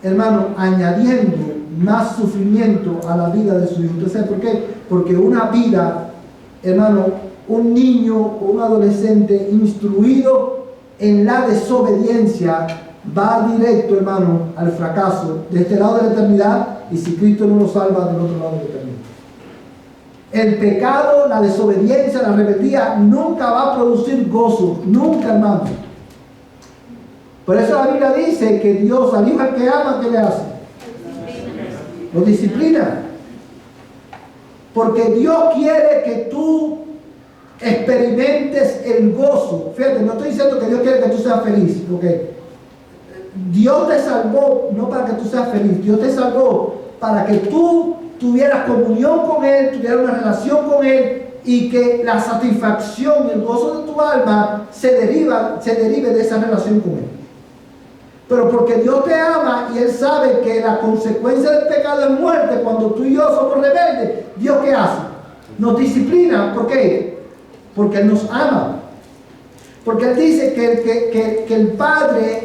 A: hermano, añadiendo más sufrimiento a la vida de su hijo. ¿Usted sabe por qué? Porque una vida, hermano, un niño o un adolescente instruido en la desobediencia va directo, hermano, al fracaso de este lado de la eternidad, y si Cristo no lo salva, del otro lado de la eternidad. El pecado, la desobediencia, la rebeldía nunca va a producir gozo, nunca, hermano. Por eso la Biblia dice que Dios al hijo al que ama, ¿qué le hace? Lo disciplina. Porque Dios quiere que tú experimentes el gozo. Fíjate, no estoy diciendo que Dios quiere que tú seas feliz, porque Dios te salvó no para que tú seas feliz, Dios te salvó para que tú tuvieras comunión con Él, tuvieras una relación con Él, y que la satisfacción y el gozo de tu alma se derive de esa relación con Él. Pero porque Dios te ama y Él sabe que la consecuencia del pecado es muerte, cuando tú y yo somos rebeldes, ¿Dios qué hace? Nos disciplina. ¿Por qué? Porque Él nos ama. Porque Él dice que el padre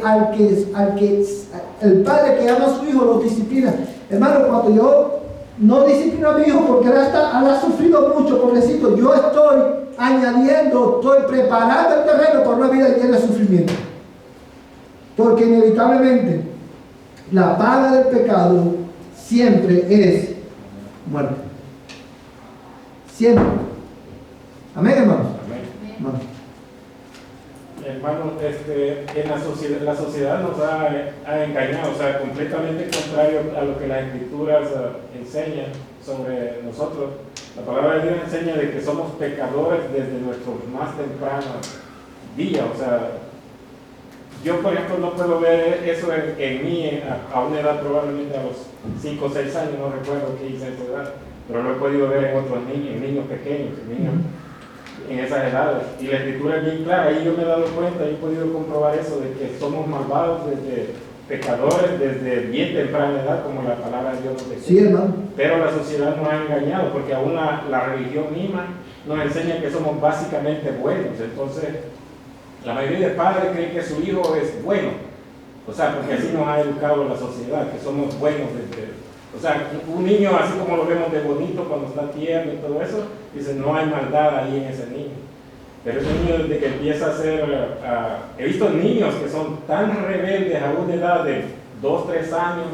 A: el padre que ama a su hijo lo disciplina. Hermano, cuando yo no disciplino a mi hijo porque él ha sufrido mucho, pobrecito, yo estoy añadiendo, estoy preparando el terreno para una vida llena de sufrimiento. Porque inevitablemente la paga del pecado siempre es muerte. Siempre. Amén, hermanos.
D: Amén.
A: Amén.
D: Hermano, en la sociedad nos ha engañado, o sea, completamente contrario a lo que las escrituras enseñan sobre nosotros. La palabra de Dios enseña de que somos pecadores desde nuestros más tempranos días. O sea, yo por ejemplo no puedo ver eso en mí a una edad probablemente a los 5 o 6 años, no recuerdo qué hice a esa edad, pero lo he podido ver en otros niños, niños pequeños, niños en esas edades. Y la escritura es bien clara, ahí yo me he dado cuenta, he podido comprobar eso, de que somos malvados desde pecadores desde bien temprana edad, como la palabra de Dios nos dice.
A: Sí, hermano.
D: Pero la sociedad nos ha engañado, porque aún la religión misma nos enseña que somos básicamente buenos. Entonces, la mayoría de padres creen que su hijo es bueno. O sea, porque así nos ha educado la sociedad, que somos buenos desde... O sea, un niño, así como lo vemos de bonito cuando está tierno y todo eso, dice, no hay maldad ahí en ese niño. Pero ese niño, desde que empieza a ser... he visto niños que son tan rebeldes a una edad de 2, 3 años,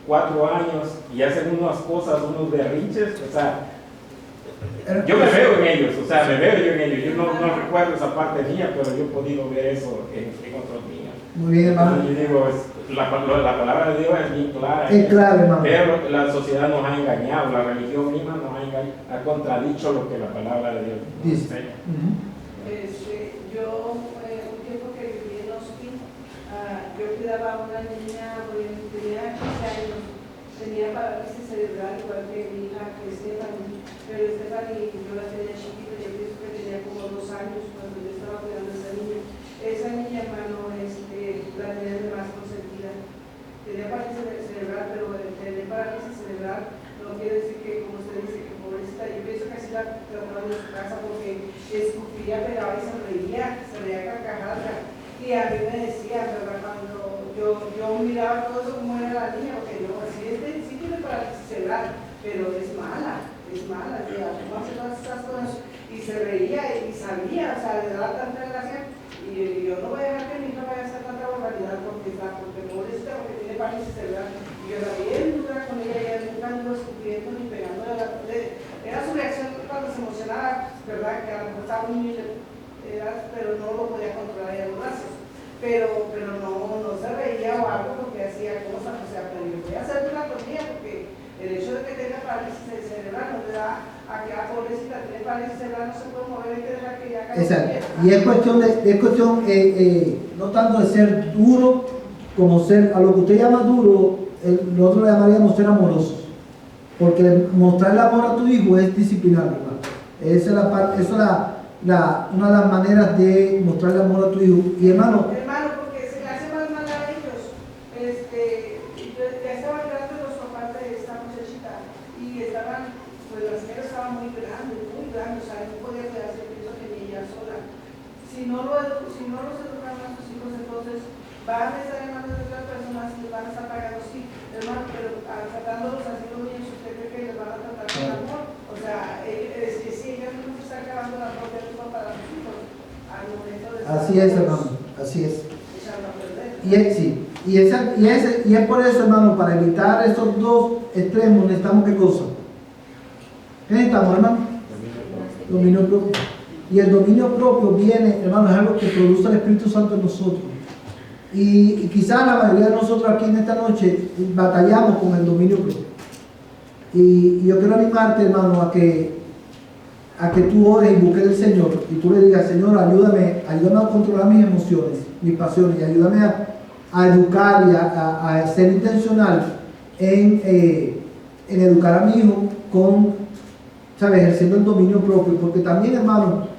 D: 4 años, y hacen unas cosas, unos berrinches. O sea, yo me veo en ellos, o sea, me veo yo en ellos. Yo no recuerdo esa parte mía, pero yo he podido ver eso en otros niños.
A: Muy bien, hermano.
D: Entonces, yo digo, la palabra de Dios es bien clara.
A: Es clara, hermano.
D: Pero la sociedad nos ha engañado, la religión misma nos ha engañado, ha contradicho lo que la palabra de Dios nos
A: Dice.
D: enseña.
C: Yo, un tiempo que viví en Austin, yo cuidaba a una niña, tenía 15 años, tenía parálisis cerebral, igual que mi hija, que es Stephanie, pero Stephanie yo la tenía chiquita, yo pienso que tenía como 2 años cuando yo estaba cuidando a esa niña. Esa niña, hermano, la tenía de más consentida. Tenía parálisis cerebral, pero tener parálisis cerebral no quiere decir que, como usted dice, que pobrecita, yo pienso que así la trataban en su casa porque escupía, pegaba y se reía carcajadas. Y a mí me decía, ¿verdad? Cuando yo miraba todo eso, cómo era la niña, porque yo, sí tiene parálisis cerebral, pero es mala, tía, ¿cómo hace todas esas cosas? Y se reía y sabía, o sea, le daba tanta gracia. Y yo no voy a dejar que mi hija vaya a hacer tanta barbaridad porque pobrecita, porque tiene parálisis cerebral. Y yo la vi en dura con ella, ella nunca anduvo escupiendo ni pegando. Era su reacción cuando se emocionaba, ¿verdad? Que a lo mejor estaba un niño, pero no lo podía controlar ella los brazos. Pero no se reía o algo porque hacía cosas, o sea, pero yo voy a hacer una tortilla porque el hecho de que tenga parálisis cerebral no le da a que la pobrecita tiene parálisis cerebral, no se puede mover, hay que dejar que ya caiga.
A: Exacto. Y es cuestión no tanto de ser duro como ser, a lo que usted llama duro, nosotros le llamaríamos ser amorosos. Porque mostrar el amor a tu hijo es disciplinarlo, hermano. Esa es la parte, una de las maneras de mostrar el amor a tu hijo. Y hermano,
C: porque se le hace más mal a ellos. Ya estaban grandes los papás de esta muchachita y estaban, pues la señora estaba muy grande, o sea, no podía quedarse pienso que ni ella sola. Si no los educan a sus hijos, entonces van a estar en manos de otras personas y les van a estar pagando, sí, hermano, pero tratándolos así los niños, ¿usted cree que les van a tratar con amor? O sea, sí, ellos no se están acabando la propia vida para sus hijos al momento de...
A: así es, hermano, así es.
C: Echarlo a perder.
A: Y es por eso, hermano, para evitar esos dos extremos, necesitamos ¿qué cosa? ¿Qué necesitamos, hermano? Dominio propio. Y el dominio propio viene, hermano, es algo que produce el Espíritu Santo en nosotros. Y quizás la mayoría de nosotros aquí en esta noche batallamos con el dominio propio. Y yo quiero animarte, hermano, a que tú ores y busques al Señor y tú le digas, Señor, ayúdame a controlar mis emociones, mis pasiones, y ayúdame a educar y a ser intencional en educar a mi hijo con, ¿sabes?, ejerciendo el dominio propio, porque también, hermano,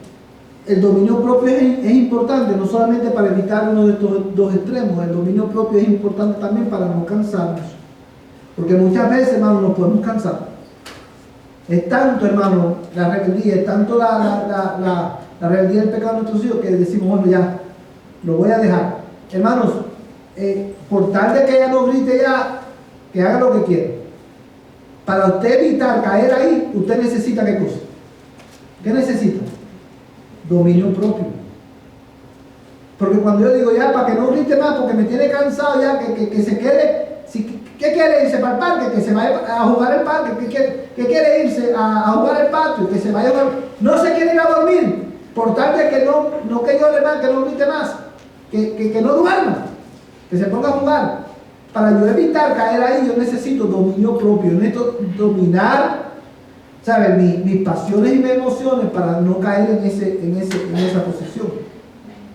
A: el dominio propio es importante, no solamente para evitar uno de estos dos extremos, el dominio propio es importante también para no cansarnos, porque muchas veces, hermano, nos podemos cansar. Es tanto, hermano, la rebeldía, es tanto la rebeldía del pecado de nuestros hijos que decimos, bueno, ya, lo voy a dejar. Hermanos, por tal de que ella no grite ya, que haga lo que quiera. Para usted evitar caer ahí, usted necesita ¿qué cosa? ¿Qué necesita? Dominio propio. Porque cuando yo digo ya, para que no grite más, porque me tiene cansado ya, que se quede, ¿qué quiere irse para el parque? Que se vaya a jugar el parque. ¿Qué quiere irse a jugar el patio? Que se vaya a jugar. No se quiere ir a dormir. Por tal de que no que llore más, que no grite más. Que no duerma. Que se ponga a jugar. Para yo evitar caer ahí, yo necesito dominio propio. Yo necesito dominar, ¿sabes?, mis pasiones y mis emociones para no caer en esa posición.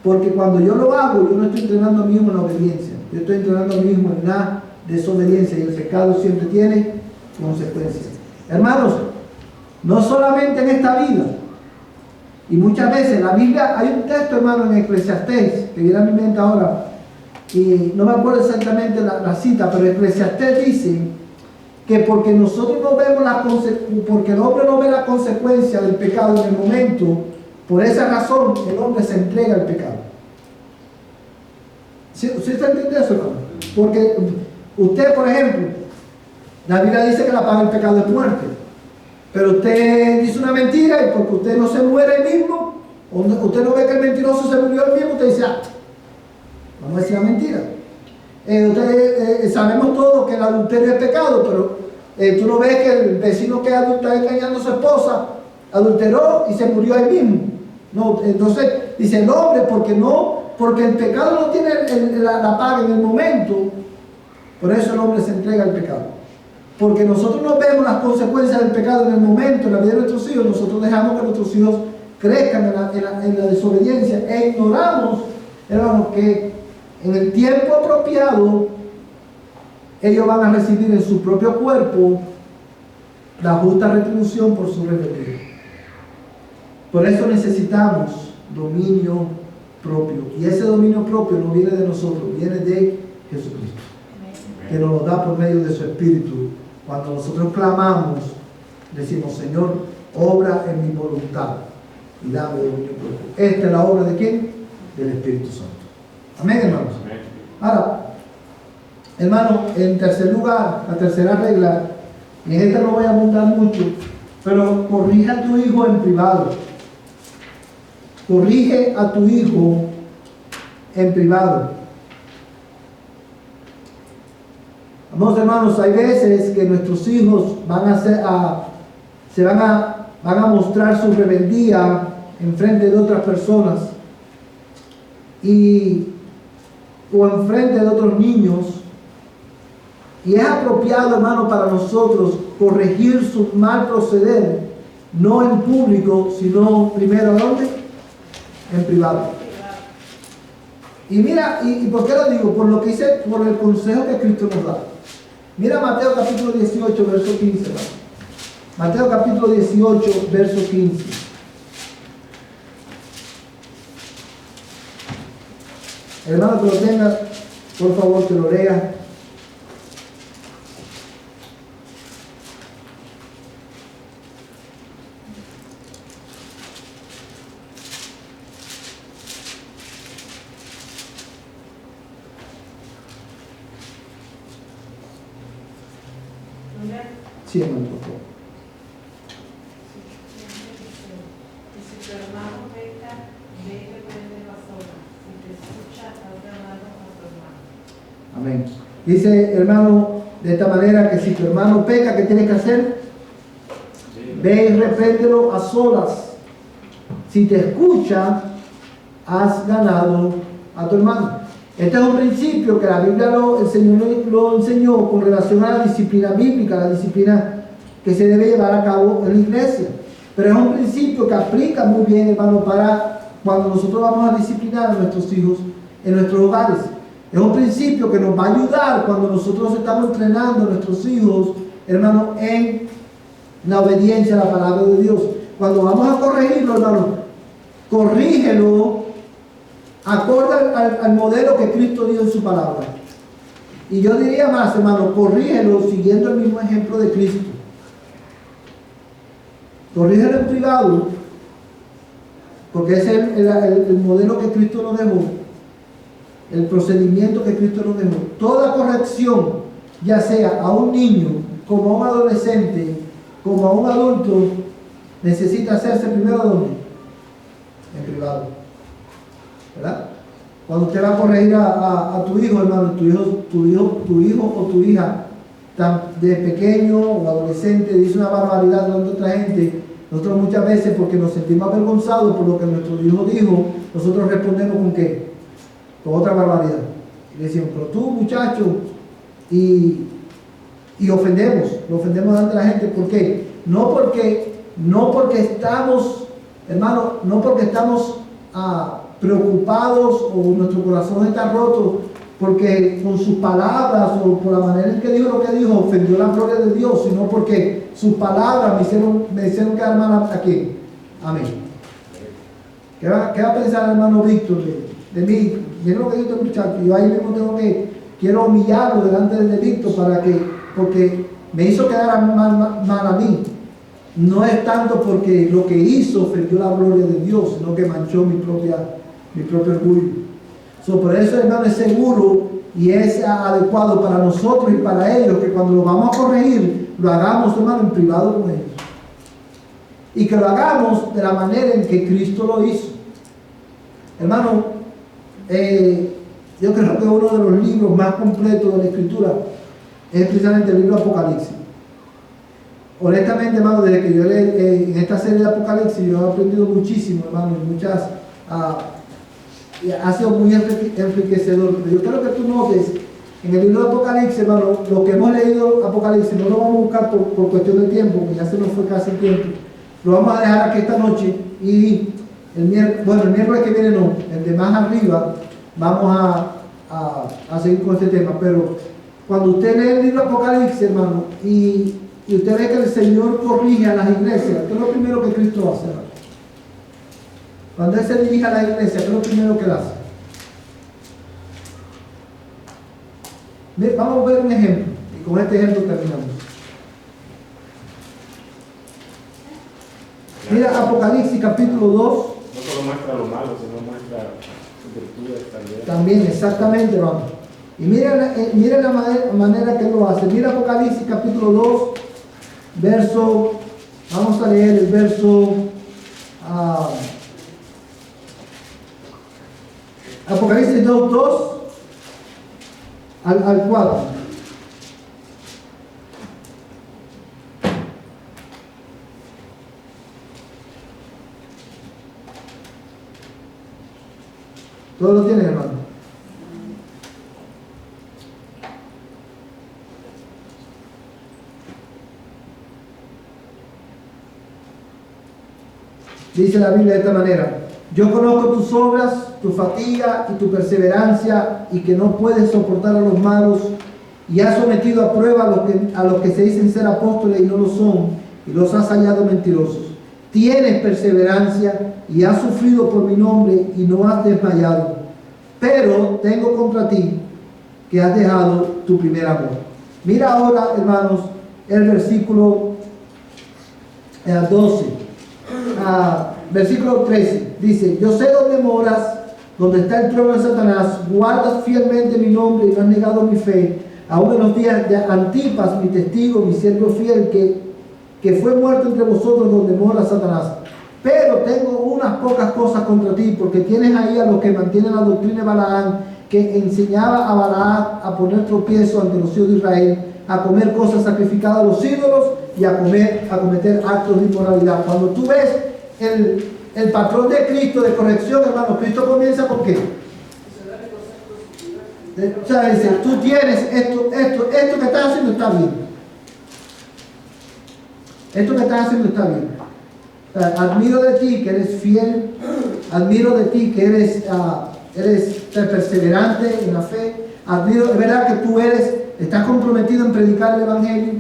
A: Porque cuando yo lo hago, yo no estoy entrenando a mí mismo en la obediencia. Yo estoy entrenando a mí mismo en la desobediencia, y el pecado siempre tiene consecuencias. Hermanos, no solamente en esta vida, Y muchas veces la Biblia, hay un texto, hermano, en Eclesiastés, que viene a mi mente ahora, y no me acuerdo exactamente la cita, pero Eclesiastés dice que porque nosotros no vemos porque el hombre no ve la consecuencia del pecado en el momento, por esa razón el hombre se entrega al pecado. ¿Sí? ¿Usted está entendiendo eso, hermano? Porque usted, por ejemplo, la Biblia dice que la paga el pecado es muerte. Pero usted dice una mentira y porque usted no se muere el mismo, o usted no ve que el mentiroso se murió el mismo, usted dice, vamos a decir la mentira. Sabemos todos que el adulterio es pecado, pero tú no ves que el vecino que está engañando a su esposa adulteró y se murió él mismo. No, entonces dice el hombre, porque el pecado no tiene la paga en el momento, por eso el hombre se entrega al pecado. Porque nosotros no vemos las consecuencias del pecado en el momento, en la vida de nuestros hijos, nosotros dejamos que nuestros hijos crezcan en la desobediencia e ignoramos, hermanos, que en el tiempo apropiado ellos van a recibir en su propio cuerpo la justa retribución por su rebeldía. Por eso necesitamos dominio propio. Y ese dominio propio no viene de nosotros, viene de Jesucristo, que nos lo da por medio de su Espíritu. Cuando nosotros clamamos, decimos, Señor, obra en mi voluntad y dame dominio propio. Esta es la obra ¿de quién? Del Espíritu Santo. Amén, hermanos.
D: Amén.
A: Ahora, hermano, en tercer lugar, la tercera regla, y en esta no voy a abundar mucho, pero corrige a tu hijo en privado. Corrige a tu hijo en privado. Vamos, hermanos, hay veces que nuestros hijos van a mostrar su rebeldía en frente de otras personas o en frente de otros niños, y es apropiado, hermano, para nosotros corregir su mal proceder, no en público, sino primero, ¿dónde? En privado. Y mira, ¿y por qué lo digo? Por lo que hice, por el consejo que Cristo nos da. Mira Mateo capítulo 18, verso 15. ¿No? Mateo capítulo 18, verso 15. Hermano, que lo tenga, por favor, que lo lea. Sí, hermano, por favor.
E: Y si tu hermano peca, ve y repréndelo a solas. Si te escucha, haz llamado a tu hermano.
A: Amén. Dice, hermano, de esta manera que si tu hermano peca, ¿qué tienes que hacer? Ve y repréndelo a solas. Si te escucha, has ganado a tu hermano. Este es un principio que la Biblia el Señor lo enseñó con relación a la disciplina bíblica, la disciplina que se debe llevar a cabo en la iglesia. Pero es un principio que aplica muy bien, hermano, para cuando nosotros vamos a disciplinar a nuestros hijos en nuestros hogares. Es un principio que nos va a ayudar cuando nosotros estamos entrenando a nuestros hijos, hermano, en la obediencia a la palabra de Dios. Cuando vamos a corregirlo, hermano, corrígelo acorde al modelo que Cristo dio en su palabra. Y yo diría más, hermano, corrígelo siguiendo el mismo ejemplo de Cristo. Corrígelo en privado, porque ese es el modelo que Cristo nos dejó, el procedimiento que Cristo nos dejó. Toda corrección, ya sea a un niño, como a un adolescente, como a un adulto, necesita hacerse primero ¿dónde? En privado. ¿Verdad? Cuando usted va a corregir a tu hijo, hermano, tu hijo o tu hija, de pequeño o adolescente, dice una barbaridad delante de otra gente, nosotros muchas veces, porque nos sentimos avergonzados por lo que nuestro hijo dijo, nosotros respondemos ¿con qué? Con otra barbaridad. Y decimos, pero tú, muchacho, y ofendemos, lo ofendemos delante de la gente. ¿Por qué? No porque estamos, hermano, no porque estamos preocupados o nuestro corazón está roto porque con sus palabras o por la manera en que dijo lo que dijo ofendió la gloria de Dios, sino porque sus palabras me hicieron quedar mal aquí. Amén. qué va a pensar el hermano Víctor de mí? Miren lo que dice este muchacho. Yo ahí mismo quiero humillarlo delante de Víctor porque me hizo quedar mal a mí. No es tanto porque lo que hizo ofendió la gloria de Dios, sino que manchó mi propio orgullo. Por eso, hermano, es seguro y es adecuado para nosotros y para ellos que cuando lo vamos a corregir, lo hagamos, hermano, en privado con ellos. Y que lo hagamos de la manera en que Cristo lo hizo. Hermano, yo creo que uno de los libros más completos de la Escritura es precisamente el libro de Apocalipsis. Honestamente, hermano, desde que yo leí en esta serie de Apocalipsis, yo he aprendido muchísimo, hermano, ha sido muy enriquecedor. Pero yo quiero que tú notes en el libro de Apocalipsis, hermano, lo que hemos leído Apocalipsis, no lo vamos a buscar por cuestión de tiempo, porque ya se nos fue casi el tiempo. Lo vamos a dejar aquí esta noche y el miércoles que viene no, el de más arriba, vamos a seguir con este tema. Pero cuando usted lee el libro de Apocalipsis, hermano, y usted ve que el Señor corrige a las iglesias, ¿qué es lo primero que Cristo hace, hermano? Cuando Él se dirige a la iglesia, ¿qué es lo primero que Él hace? Vamos a ver un ejemplo, y con este ejemplo terminamos. Mira Apocalipsis capítulo 2.
D: No solo muestra lo malo, sino muestra sus virtudes
A: también, exactamente, hermano. Y mira la manera que Él lo hace. Mira Apocalipsis capítulo 2, verso, vamos a leer el verso... Apocalipsis 2 al 4. ¿Todos lo tienen, hermano? Dice la Biblia de esta manera: yo conozco tus obras, tu fatiga y tu perseverancia, y que no puedes soportar a los malos, y has sometido a prueba a los que se dicen ser apóstoles y no lo son, y los has hallado mentirosos. Tienes perseverancia y has sufrido por mi nombre y no has desmayado. Pero tengo contra ti que has dejado tu primer amor. Mira ahora, hermanos, el versículo 12. Versículo 13 dice: yo sé dónde moras, donde está el trono de Satanás, guardas fielmente mi nombre y no has negado mi fe, aún en los días de Antipas, mi testigo, mi siervo fiel, que fue muerto entre vosotros donde mora Satanás. Pero tengo unas pocas cosas contra ti, porque tienes ahí a los que mantienen la doctrina de Balaam, que enseñaba a Balaam a poner tropiezo ante los hijos de Israel, a comer cosas sacrificadas a los ídolos y a cometer actos de inmoralidad. Cuando tú ves el patrón de Cristo de corrección, hermano, Cristo comienza con ¿qué? O sea, dice, tú tienes esto que estás haciendo está bien. Esto que estás haciendo está bien. O sea, admiro de ti que eres fiel, admiro de ti que eres perseverante en la fe, admiro de verdad que tú estás comprometido en predicar el Evangelio,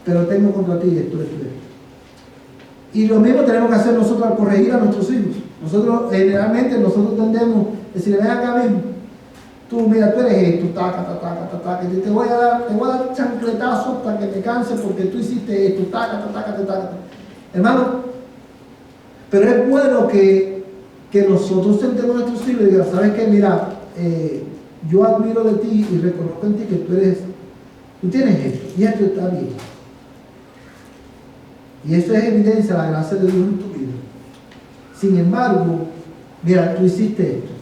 A: pero tengo contra ti esto. Y lo mismo tenemos que hacer nosotros al corregir a nuestros hijos. Nosotros tendemos a decirle: ven acá mismo, tú mira, tú eres esto, taca, que te voy a dar chancletazo hasta que me canse porque tú hiciste esto, taca. Hermano, pero es bueno que nosotros sentemos a nuestros hijos y digamos: ¿sabes qué? Mira, yo admiro de ti y reconozco en ti que tú tienes esto y esto está bien. Y eso es evidencia de la gracia de Dios en tu vida. Sin embargo, mira, tú hiciste esto.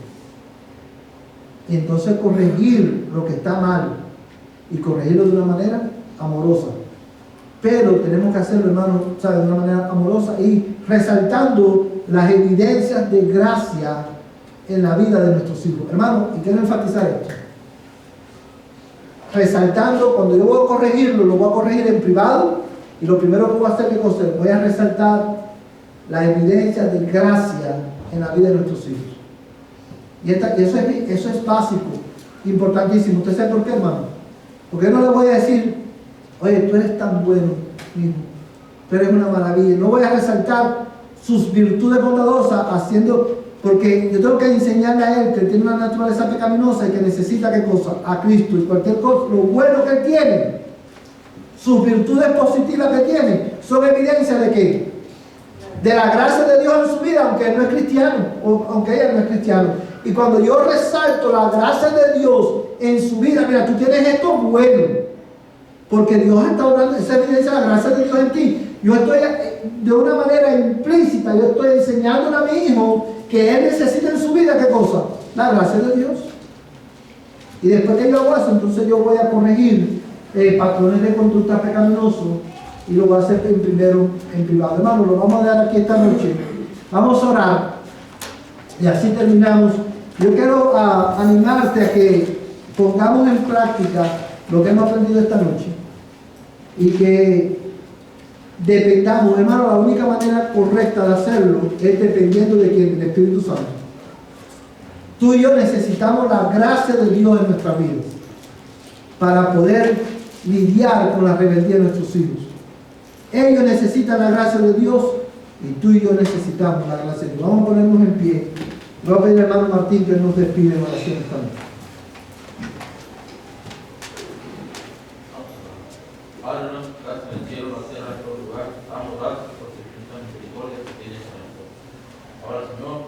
A: Y entonces corregir lo que está mal y corregirlo de una manera amorosa. Pero tenemos que hacerlo, hermano, ¿sabes? De una manera amorosa y resaltando las evidencias de gracia en la vida de nuestros hijos. Hermano, y quiero enfatizar esto. Resaltando, cuando yo voy a corregirlo, lo voy a corregir en privado. Y lo primero que voy a hacer es que voy a resaltar las evidencias de gracia en la vida de nuestros hijos. Y eso es básico, importantísimo. ¿Usted sabe por qué, hermano? Porque no le voy a decir: oye, tú eres tan bueno, hijo, tú eres una maravilla. No voy a resaltar sus virtudes bondadosas, haciendo, porque yo tengo que enseñarle a él que él tiene una naturaleza pecaminosa y que necesita ¿qué cosa? A Cristo. Y cualquier cosa, lo bueno que él tiene, sus virtudes positivas que tiene, son evidencia de qué? De la gracia de Dios en su vida, aunque él no es cristiano, o aunque ella no es cristiano. Y cuando yo resalto la gracia de Dios en su vida, mira, tú tienes esto bueno, porque Dios está obrando, esa evidencia de la gracia de Dios en ti. Yo estoy, de una manera implícita, yo estoy enseñándole a mi hijo que él necesita en su vida, ¿qué cosa? La gracia de Dios. Y después que yo hago eso, entonces yo voy a corregir patrones de conducta pecaminosos y lo voy a hacer primero en privado. Hermano, lo vamos a dar aquí esta noche. Vamos a orar y así terminamos. Yo quiero animarte a que pongamos en práctica lo que hemos aprendido esta noche y que dependamos, hermano. La única manera correcta de hacerlo es dependiendo de quién, del Espíritu Santo. Tú y yo necesitamos la gracia de Dios en nuestras vidas para poder lidiar con la rebeldía de nuestros hijos. Ellos necesitan la gracia de Dios y tú y yo necesitamos la gracia de Dios. Vamos a ponernos en pie. Voy a pedir al hermano Martín que nos despide en oración esta noche.
F: Padre nuestro que estás en el cielo, en la tierra, en todo lugar, damos gracias por tu infinita misericordia que tienes con nosotros. Ahora, Señor,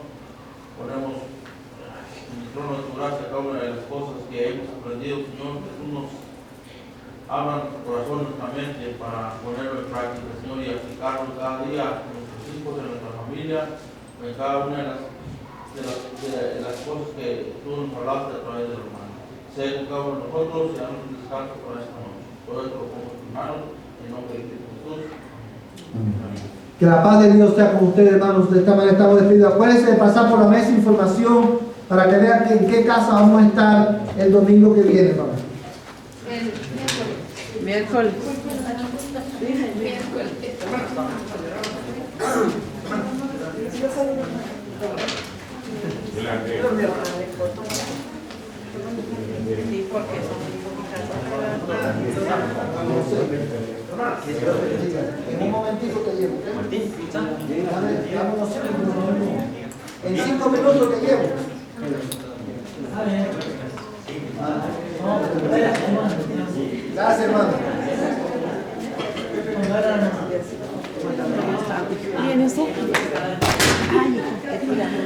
F: ponemos en el trono de tu gracia cada una de las cosas que hemos aprendido, Señor, que tú nos abran nuestro corazón, nuestra mente para ponerlo en práctica, Señor, y aplicarlo cada día en nuestros hijos, en nuestra familia, en cada una de las cosas que tú nos hablaste a través de los hermanos. Sé con cada uno de nosotros y danos un descanso para esta noche. Todo esto lo pongo en tus manos, en nombre de Cristo Jesús. Amén.
A: Que la paz de Dios sea con ustedes, hermanos. De esta manera estamos despedidos. Acuérdense de pasar por la mesa de información para que vean en qué casa vamos a estar el domingo que viene, hermano.
E: Miércoles. Sí, porque son
A: En un momentito te llevo. En 5 minutos te llevo. Gracias, hermano.
G: Bien, eso. Ay,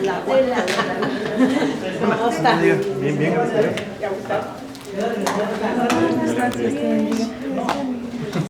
G: la tela. ¿Cómo está?
H: Bien, bien, gracias.
G: ¿Ya gustó? Gracias.